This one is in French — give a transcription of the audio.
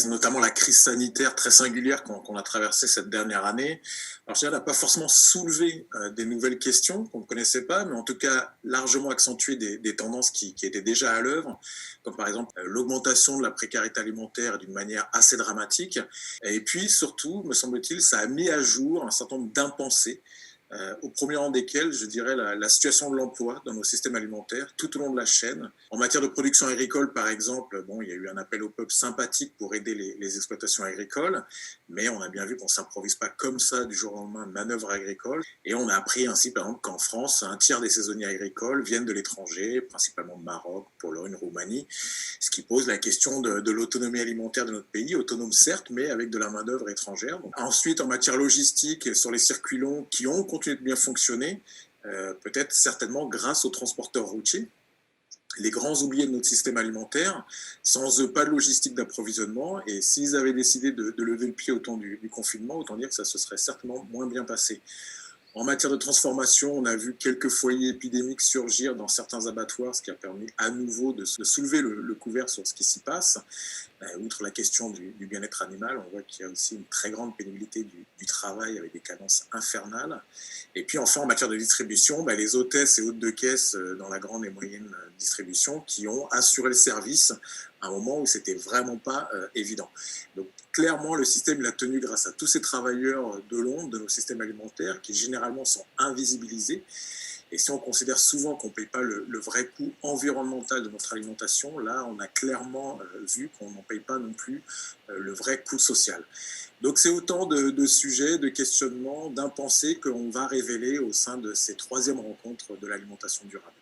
crise, notamment la crise sanitaire très singulière qu'on a traversée cette dernière année, alors je dirais, n'a pas forcément soulevé des nouvelles questions qu'on ne connaissait pas, mais en tout cas largement accentué des tendances qui étaient déjà à l'œuvre, comme par exemple l'augmentation de la précarité alimentaire d'une manière assez dramatique. Et puis surtout, me semble-t-il, ça a mis à jour un certain nombre d'impensés au premier rang desquels, je dirais, la situation de l'emploi dans nos systèmes alimentaires, tout au long de la chaîne. En matière de production agricole, par exemple, bon, il y a eu un appel au peuple sympathique pour aider les exploitations agricoles, mais on a bien vu qu'on ne s'improvise pas comme ça du jour au lendemain de manœuvres agricoles. Et on a appris ainsi, par exemple, qu'en France, un tiers des saisonniers agricoles viennent de l'étranger, principalement de Maroc, Pologne, Roumanie, ce qui pose la question de l'autonomie alimentaire de notre pays, autonome certes, mais avec de la main-d'œuvre étrangère. Donc, ensuite, en matière logistique, sur les circuits longs qui ont continué de bien fonctionner, peut-être certainement grâce aux transporteurs routiers, les grands oubliés de notre système alimentaire. Sans eux, pas de logistique d'approvisionnement. Et s'ils avaient décidé de lever le pied au temps du confinement, autant dire que ça se serait certainement moins bien passé. En matière de transformation, on a vu quelques foyers épidémiques surgir dans certains abattoirs, ce qui a permis à nouveau de soulever le couvert sur ce qui s'y passe. Outre la question du bien-être animal, on voit qu'il y a aussi une très grande pénibilité du travail avec des cadences infernales. Et puis enfin, en matière de distribution, les hôtesses et hôtes de caisse dans la grande et moyenne distribution qui ont assuré le service à un moment où c'était vraiment pas évident. Donc clairement, le système il a tenu grâce à tous ces travailleurs de l'ombre de nos systèmes alimentaires qui généralement sont invisibilisés. Et si on considère souvent qu'on ne paye pas le vrai coût environnemental de notre alimentation, là, on a clairement vu qu'on n'en paye pas non plus le vrai coût social. Donc c'est autant de sujets, de questionnements, d'impensés qu'on va révéler au sein de ces troisièmes rencontres de l'alimentation durable.